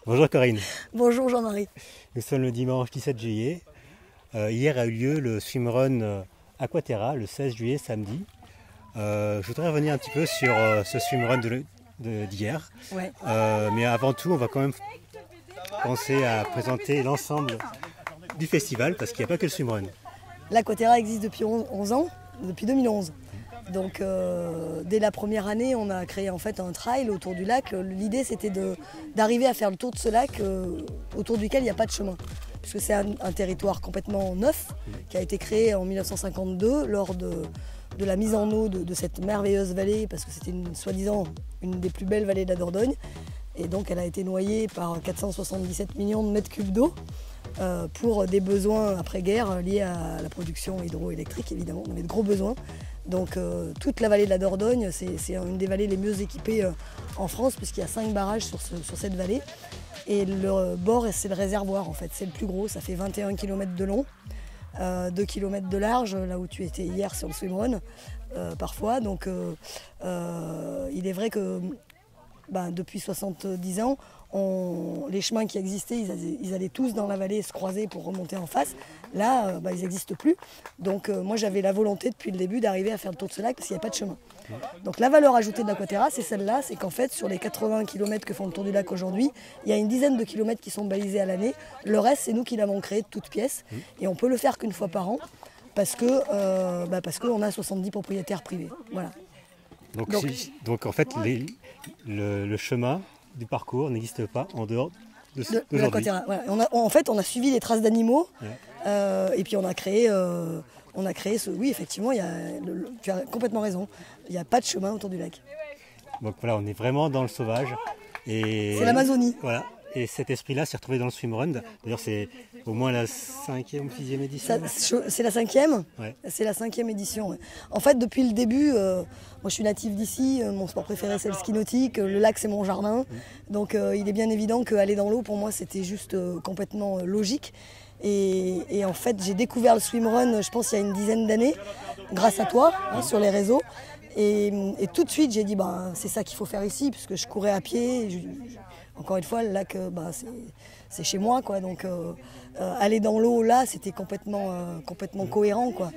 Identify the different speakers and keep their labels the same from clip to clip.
Speaker 1: Bonjour Corinne,
Speaker 2: Bonjour Jean-Marie.
Speaker 1: nous sommes le dimanche 17 juillet. Hier a eu lieu le swimrun Aquaterra, le 16 juillet, samedi. Je voudrais revenir un petit peu sur ce swimrun d'hier.
Speaker 2: Ouais.
Speaker 1: Mais avant tout, on va quand même penser à présenter l'ensemble du festival, parce qu'il n'y a pas que le swimrun.
Speaker 2: L'Aquaterra existe depuis 11 ans, depuis 2011. Donc dès la première année, on a créé en fait un trail autour du lac. L'idée c'était d'arriver à faire le tour de ce lac autour duquel il n'y a pas de chemin. Puisque c'est un territoire complètement neuf qui a été créé en 1952 lors de la mise en eau de cette merveilleuse vallée, parce que c'était soi-disant une des plus belles vallées de la Dordogne. Et donc elle a été noyée par 477 millions de mètres cubes d'eau. Pour des besoins après-guerre liés à la production hydroélectrique, évidemment. On avait de gros besoins. Donc toute la vallée de la Dordogne, c'est une des vallées les mieux équipées en France, puisqu'il y a 5 barrages sur cette vallée. Et le bord, c'est le réservoir en fait, c'est le plus gros, ça fait 21 km de long, 2 km de large, là où tu étais hier sur le swimrun, parfois. Donc il est vrai que depuis 70 ans, les chemins qui existaient, ils allaient tous dans la vallée se croiser pour remonter en face. Là, ils n'existent plus. Donc moi, j'avais la volonté depuis le début d'arriver à faire le tour de ce lac parce qu'il n'y a pas de chemin. Donc la valeur ajoutée de l'Aquaterra, c'est celle-là, c'est qu'en fait, sur les 80 km que font le tour du lac aujourd'hui, il y a une dizaine de kilomètres qui sont balisés à l'année. Le reste, c'est nous qui l'avons créé de toutes pièces. Et on peut le faire qu'une fois par an parce qu'on a 70 propriétaires privés. Voilà.
Speaker 1: Donc en fait, le chemin du parcours n'existe pas en dehors de
Speaker 2: l'Aquaterra. Voilà. En fait, on a suivi les traces d'animaux et puis on a créé ce... Oui, effectivement, tu as complètement raison. Il n'y a pas de chemin autour du lac.
Speaker 1: Donc voilà, on est vraiment dans le sauvage.
Speaker 2: C'est l'Amazonie.
Speaker 1: Voilà. Et cet esprit-là s'est retrouvé dans le swimrun. D'ailleurs, c'est au moins la 5e ou 6e édition.
Speaker 2: C'est la 5e.
Speaker 1: Ouais.
Speaker 2: C'est la 5e édition. Ouais. En fait, depuis le début, moi je suis native d'ici. Mon sport préféré, c'est le ski nautique. Le lac, c'est mon jardin. Donc il est bien évident qu'aller dans l'eau, pour moi, c'était juste complètement logique. Et en fait, j'ai découvert le swimrun, je pense, il y a une dizaine d'années, grâce à toi, sur les réseaux. Et tout de suite, j'ai dit, c'est ça qu'il faut faire ici, puisque je courais à pied. Encore une fois, le lac, c'est chez moi, quoi. Donc, aller dans l'eau, là, c'était complètement cohérent, quoi.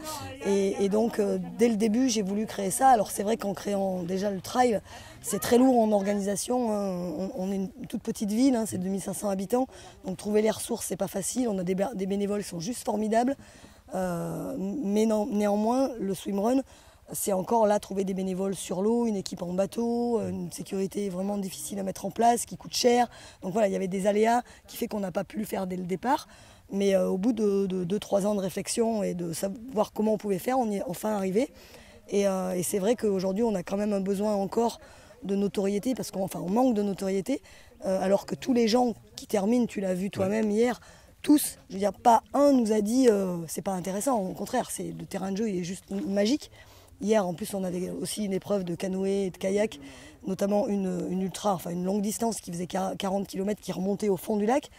Speaker 2: Et donc, dès le début, j'ai voulu créer ça. Alors, c'est vrai qu'en créant déjà le trail, c'est très lourd en organisation. On est une toute petite ville, c'est 2500 habitants. Donc, trouver les ressources, c'est pas facile. On a des bénévoles qui sont juste formidables. Mais néanmoins, le swimrun, c'est encore là trouver des bénévoles sur l'eau, une équipe en bateau, une sécurité vraiment difficile à mettre en place, qui coûte cher. Donc voilà, il y avait des aléas qui fait qu'on n'a pas pu le faire dès le départ. Mais au bout de 2-3 ans de réflexion et de savoir comment on pouvait faire, on y est enfin arrivé. Et c'est vrai qu'aujourd'hui, on a quand même un besoin encore de notoriété, parce qu'on manque de notoriété, alors que tous les gens qui terminent, tu l'as vu toi-même hier, tous, je veux dire, pas un nous a dit c'est pas intéressant, au contraire, le terrain de jeu il est juste magique. Hier, en plus, on avait aussi une épreuve de canoë et de kayak, notamment une longue distance qui faisait 40 km qui remontait au fond du lac.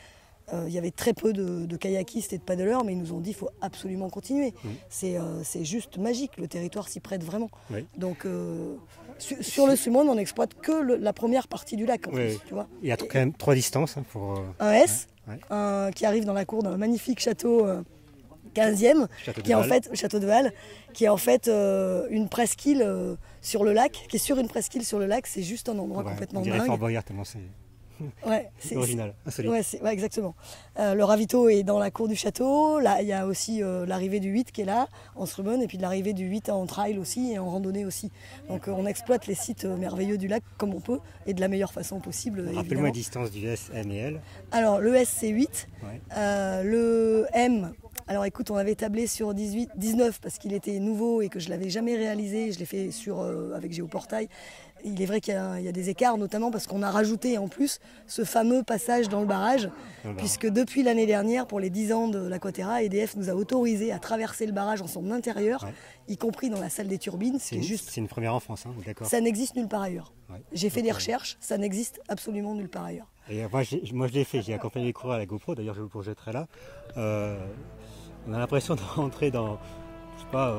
Speaker 2: Il y avait très peu de kayakistes et de paddleurs, mais ils nous ont dit qu'il faut absolument continuer. C'est juste magique, le territoire s'y prête vraiment. Oui. Donc, sur le swimrun, on n'exploite que la première partie du lac. En plus, tu vois.
Speaker 1: Il y a quand même 3 distances. Pour,
Speaker 2: un S, qui arrive dans la cour d'un magnifique château 15e, Château de Val, qui est en fait une presqu'île sur le lac, qui est sur une presqu'île sur le lac. C'est juste un endroit complètement dingue.
Speaker 1: Fort Boyard, tellement c'est original, insolite.
Speaker 2: Exactement. Le ravito est dans la cour du château. Là, il y a aussi l'arrivée du 8 qui est là, en swimrun, et puis l'arrivée du 8 en trail aussi et en randonnée aussi. Donc on exploite les sites merveilleux du lac comme on peut et de la meilleure façon possible.
Speaker 1: Rappelle-moi la distance du S, M et L. Alors
Speaker 2: le S c'est 8, le M... Alors écoute, on avait tablé sur 19 parce qu'il était nouveau et que je ne l'avais jamais réalisé. Je l'ai fait avec Géoportail. Il est vrai qu'il y a des écarts, notamment parce qu'on a rajouté en plus ce fameux passage dans le barrage, puisque depuis l'année dernière, pour les 10 ans de l'Aquaterra, EDF nous a autorisé à traverser le barrage en son intérieur, y compris dans la salle des turbines.
Speaker 1: C'est une première en France, d'accord.
Speaker 2: Ça n'existe nulle part ailleurs. J'ai fait des recherches, ça n'existe absolument nulle part ailleurs.
Speaker 1: Et moi je l'ai fait, j'ai accompagné les coureurs à la GoPro, d'ailleurs je vous projetterai là. On a l'impression de rentrer dans je sais pas,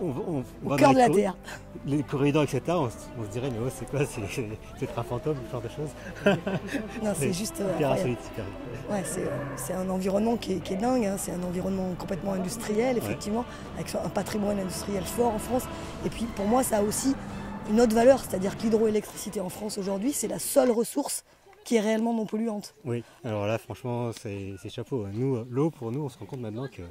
Speaker 1: on
Speaker 2: Au
Speaker 1: va
Speaker 2: cœur
Speaker 1: dans
Speaker 2: de la terre.
Speaker 1: les corridors, etc., on se dirait, mais oh, c'est quoi, c'est un fantôme, ce genre de choses.
Speaker 2: Non, c'est juste
Speaker 1: Hyper
Speaker 2: incroyable.
Speaker 1: insolite, super.
Speaker 2: Ouais, c'est un environnement qui est dingue, hein. C'est un environnement complètement industriel, effectivement, avec un patrimoine industriel fort en France. Et puis pour moi, ça a aussi une autre valeur, c'est-à-dire que l'hydroélectricité en France aujourd'hui, c'est la seule ressource qui est réellement non polluante.
Speaker 1: Oui, alors là, franchement, c'est chapeau. Nous, l'eau, pour nous, on se rend compte maintenant que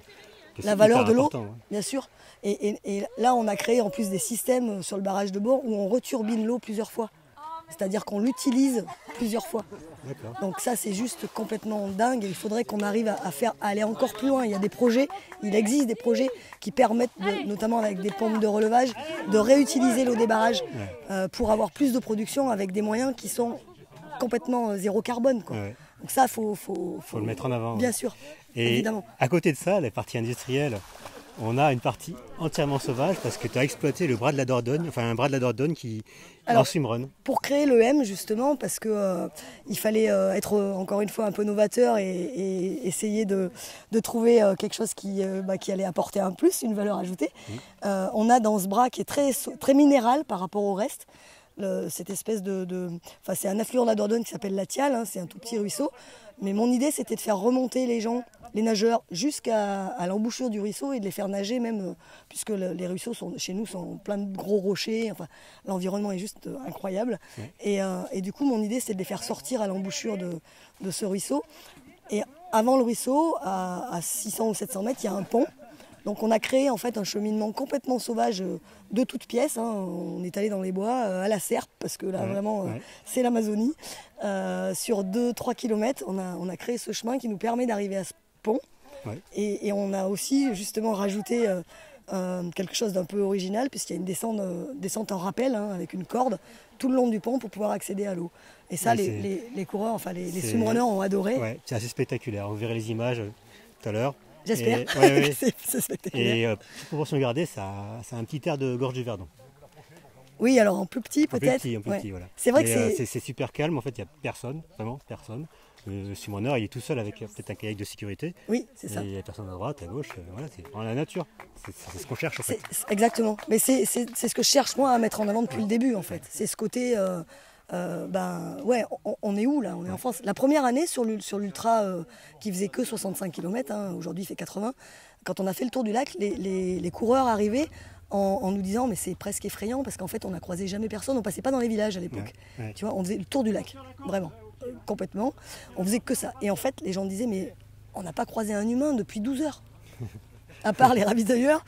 Speaker 2: La
Speaker 1: c'est
Speaker 2: valeur
Speaker 1: hyper
Speaker 2: de l'eau,
Speaker 1: important, hein.
Speaker 2: bien sûr. Et là, on a créé en plus des systèmes sur le barrage de bord où on returbine l'eau plusieurs fois. C'est-à-dire qu'on l'utilise plusieurs fois.
Speaker 1: D'accord.
Speaker 2: Donc ça, c'est juste complètement dingue. Et il faudrait qu'on arrive à aller encore plus loin. Il y a des projets, il existe des projets qui permettent, notamment avec des pompes de relevage, de réutiliser l'eau des barrages pour avoir plus de production avec des moyens qui sont complètement zéro carbone, quoi.
Speaker 1: Ouais.
Speaker 2: Donc ça,
Speaker 1: Faut le mettre en avant.
Speaker 2: Bien sûr,
Speaker 1: Et
Speaker 2: évidemment.
Speaker 1: à côté de ça, la partie industrielle, on a une partie entièrement sauvage parce que tu as exploité le bras de la Dordogne, enfin un bras de la Dordogne qui est en
Speaker 2: Alors,
Speaker 1: swimrun.
Speaker 2: Pour créer le M, justement, parce que il fallait être encore une fois un peu novateur et essayer de trouver quelque chose qui allait apporter un plus, une valeur ajoutée. On a dans ce bras qui est très minéral par rapport au reste, cette espèce enfin, c'est un affluent de la Dordogne qui s'appelle la Thiale, hein, c'est un tout petit ruisseau. Mais mon idée, c'était de faire remonter les gens, les nageurs, jusqu'à l'embouchure du ruisseau et de les faire nager même, puisque les ruisseaux chez nous sont plein de gros rochers. Enfin, l'environnement est juste incroyable. Et du coup, mon idée, c'était de les faire sortir à l'embouchure de ce ruisseau. Et avant le ruisseau, à 600 ou 700 mètres, il y a un pont. Donc on a créé en fait un cheminement complètement sauvage de toutes pièces, hein. On est allé dans les bois à la serpe parce que là vraiment c'est l'Amazonie. Sur 2-3 km, on a créé ce chemin qui nous permet d'arriver à ce pont. Ouais. Et on a aussi justement rajouté quelque chose d'un peu original puisqu'il y a une descente en rappel, hein, avec une corde tout le long du pont pour pouvoir accéder à l'eau. Et ça, les coureurs, enfin les swimrunners ont adoré.
Speaker 1: Ouais, c'est assez spectaculaire. Vous verrez les images tout à l'heure.
Speaker 2: J'espère. C'est spectaculaire.
Speaker 1: Et pour proportion gardée, ça a un petit air de gorge du Verdon.
Speaker 2: Oui, alors en plus petit peut-être.
Speaker 1: En plus petit, voilà.
Speaker 2: C'est vrai que
Speaker 1: c'est super calme, en fait, il n'y a personne, vraiment personne. Le swimrunner, il est tout seul avec peut-être un kayak de sécurité.
Speaker 2: Oui, c'est ça.
Speaker 1: Et il n'y a personne à droite, à gauche, voilà, c'est dans la nature. C'est ce qu'on cherche en fait.
Speaker 2: Exactement. Mais c'est ce que je cherche moi à mettre en avant depuis le début en fait. C'est ce côté... on est où là? On est en France. La première année sur l'ultra qui faisait que 65 km, hein, aujourd'hui il fait 80, quand on a fait le tour du lac, les coureurs arrivaient en nous disant mais c'est presque effrayant parce qu'en fait on n'a croisé jamais personne, on passait pas dans les villages à l'époque. Ouais. Tu vois, on faisait le tour du lac, vraiment, complètement. On faisait que ça. Et en fait les gens disaient mais on n'a pas croisé un humain depuis 12 heures, à part les ravitailleurs.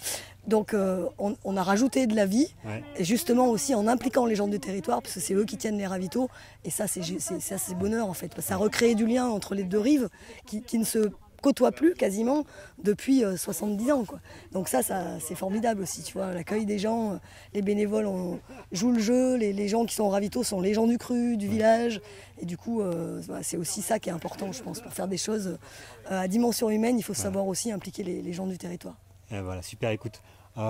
Speaker 2: Donc on a rajouté de la vie, et justement aussi en impliquant les gens du territoire, parce que c'est eux qui tiennent les ravitaux, et ça c'est bonheur en fait, parce que ça recrée du lien entre les deux rives qui ne se côtoient plus quasiment depuis 70 ans, quoi. Donc ça c'est formidable aussi, tu vois, l'accueil des gens, les bénévoles jouent le jeu, les gens qui sont au ravito sont les gens du cru, du village, et du coup c'est aussi ça qui est important je pense, pour faire des choses à dimension humaine, il faut savoir aussi impliquer les gens du territoire.
Speaker 1: Et voilà, super, écoute.
Speaker 2: Il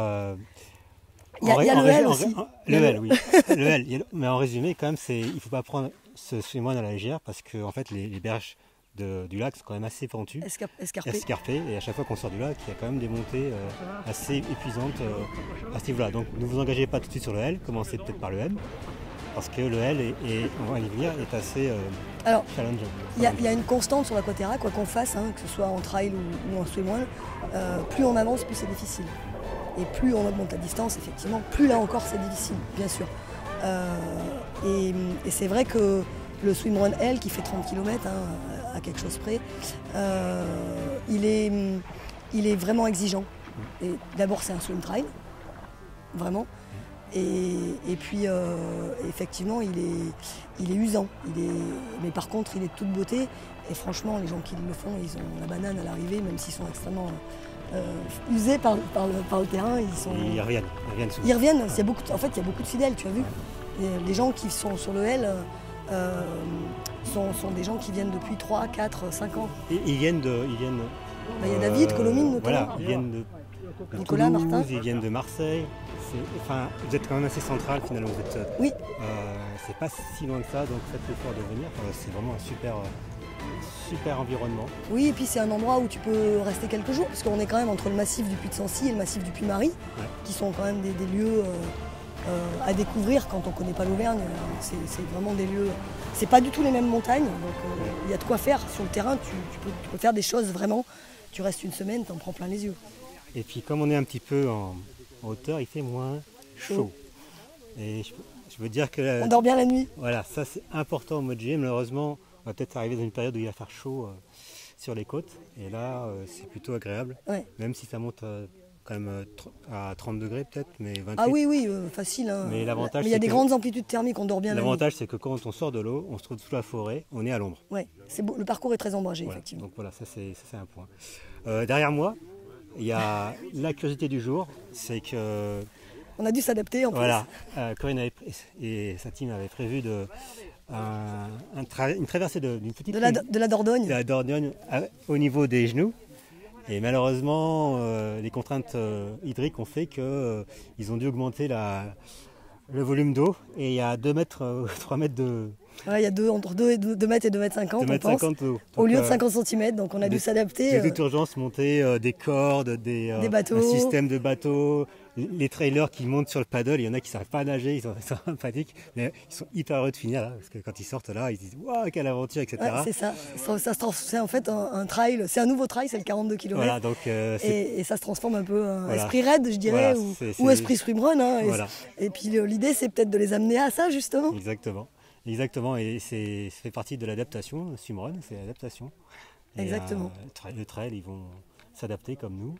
Speaker 2: y a le L aussi.
Speaker 1: Le L, oui. Le L. Mais en résumé, quand même, il ne faut pas prendre ce swimrun à la légère parce que en fait, les berges du lac sont quand même assez pentues, escarpées. Et à chaque fois qu'on sort du lac, il y a quand même des montées assez épuisantes à ce niveau-là. Donc ne vous engagez pas tout de suite sur le L, commencez peut-être par le M. Parce que le L, on va y venir, est assez challengeant.
Speaker 2: Il y a une constante sur l'Aquaterra, quoi qu'on fasse, hein, que ce soit en trail ou en swimrun, plus on avance, plus c'est difficile. Et plus on augmente la distance, effectivement, plus là encore c'est difficile, bien sûr. Et c'est vrai que le swimrun L, qui fait 30 km, hein, à quelque chose près, il est vraiment exigeant. Et d'abord c'est un swim trail, vraiment. Et puis effectivement il est usant, mais par contre il est de toute beauté, et franchement les gens qui le font, ils ont la banane à l'arrivée, même s'ils sont extrêmement usés par le terrain.
Speaker 1: Ils reviennent souvent.
Speaker 2: Ils reviennent, en fait il y a beaucoup de fidèles, tu as vu. Et les gens qui sont sur le L sont des gens qui viennent depuis 3, 4, 5 ans.
Speaker 1: Et ils viennent
Speaker 2: il y a David, Colomine notamment.
Speaker 1: Voilà, ils viennent de
Speaker 2: Nicolas,
Speaker 1: Toulouse,
Speaker 2: Martin.
Speaker 1: Ils viennent de Marseille. Vous êtes quand même assez central finalement.
Speaker 2: Oui.
Speaker 1: C'est pas si loin que ça, donc faites l'effort de venir. C'est vraiment un super environnement.
Speaker 2: Oui, et puis c'est un endroit où tu peux rester quelques jours, parce qu'on est quand même entre le massif du Puy de Sancy et le massif du Puy-Marie, qui sont quand même des lieux à découvrir quand on ne connaît pas l'Auvergne. C'est vraiment des lieux. C'est pas du tout les mêmes montagnes, donc il y a de quoi faire sur le terrain. Tu peux faire des choses vraiment. Tu restes une semaine, t'en prends plein les yeux.
Speaker 1: Et puis comme on est un petit peu en hauteur, il fait moins chaud. Et je veux dire que
Speaker 2: on dort bien la nuit.
Speaker 1: Voilà, ça c'est important au mois de juillet. Malheureusement, on va peut-être arriver dans une période où il va faire chaud sur les côtes. Et là, c'est plutôt agréable.
Speaker 2: Ouais.
Speaker 1: Même si ça monte quand même à 30 degrés peut-être, mais 28.
Speaker 2: Ah oui, facile. Hein.
Speaker 1: Mais l'avantage,
Speaker 2: il y a des grandes amplitudes thermiques, on dort bien la nuit.
Speaker 1: L'avantage, c'est que quand on sort de l'eau, on se trouve sous la forêt, on est à l'ombre.
Speaker 2: Ouais, le parcours est très ombragé,
Speaker 1: voilà.
Speaker 2: effectivement.
Speaker 1: Donc voilà, ça c'est un point. Derrière moi, il y a la curiosité du jour, c'est que...
Speaker 2: On a dû s'adapter en plus.
Speaker 1: Voilà, Corinne et sa team avaient prévu une traversée d'une petite
Speaker 2: de la Dordogne.
Speaker 1: De la Dordogne au niveau des genoux. Et malheureusement, les contraintes hydriques ont fait qu'ils ont dû augmenter le volume d'eau. Et il y a 2 mètres, 3 mètres de...
Speaker 2: Ouais, il y a entre 2 mètres et 2 mètres 50,
Speaker 1: 2 mètres 50 d'eau.
Speaker 2: Au lieu de 50 cm, donc on a dû s'adapter.
Speaker 1: De toute urgence, monter des cordes, des
Speaker 2: bateaux.
Speaker 1: Un système de bateaux, les trailers qui montent sur le paddle. Il y en a qui ne savent pas nager, ils sont empathiques, mais ils sont hyper heureux de finir là, parce que quand ils sortent là, ils disent waouh, quelle aventure, etc.
Speaker 2: Ouais, c'est ça. C'est en fait un trail, c'est un nouveau trail, c'est le 42 km.
Speaker 1: Voilà, donc,
Speaker 2: et ça se transforme un peu en esprit raid, je dirais,
Speaker 1: voilà,
Speaker 2: ou esprit swimrun. Hein,
Speaker 1: voilà.
Speaker 2: Et puis l'idée, c'est peut-être de les amener à ça, justement.
Speaker 1: Exactement, et ça fait partie de l'adaptation, le swimrun, c'est l'adaptation.
Speaker 2: Exactement.
Speaker 1: Le trail, ils vont s'adapter comme nous,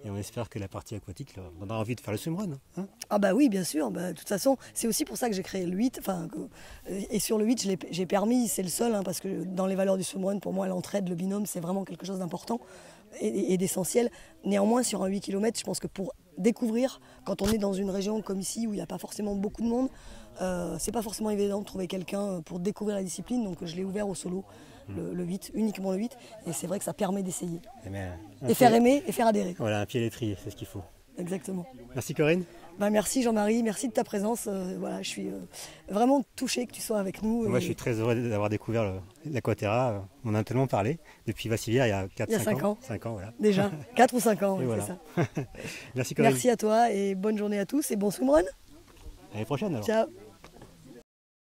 Speaker 1: et on espère que la partie aquatique leur donnera envie de faire le swimrun. Hein.
Speaker 2: Ah bah oui, bien sûr, de toute façon, c'est aussi pour ça que j'ai créé le 8, et sur le 8, j'ai permis, c'est le seul, hein, parce que dans les valeurs du swimrun, pour moi, l'entraide, le binôme, c'est vraiment quelque chose d'important et d'essentiel. Néanmoins, sur un 8 km, je pense que pour découvrir, quand on est dans une région comme ici, où il n'y a pas forcément beaucoup de monde, c'est pas forcément évident de trouver quelqu'un pour découvrir la discipline, donc je l'ai ouvert au solo, le 8, uniquement le 8, et c'est vrai que ça permet d'essayer. Et faire aimer et faire adhérer.
Speaker 1: Voilà, un pied à l'étrier, c'est ce qu'il faut.
Speaker 2: Exactement.
Speaker 1: Merci Corinne.
Speaker 2: Merci Jean-Marie, merci de ta présence. Voilà, je suis vraiment touchée que tu sois avec nous.
Speaker 1: Moi, je suis très heureux d'avoir découvert l'Aquaterra. On en a tellement parlé depuis Vassivière il y a 4-5 ans. 5 ans, voilà.
Speaker 2: Déjà, 4 ou 5 ans,
Speaker 1: voilà.
Speaker 2: c'est ça.
Speaker 1: Merci Corinne.
Speaker 2: Merci à toi et bonne journée à tous et bon swimrun.
Speaker 1: À l'année prochaine alors.
Speaker 2: Ciao.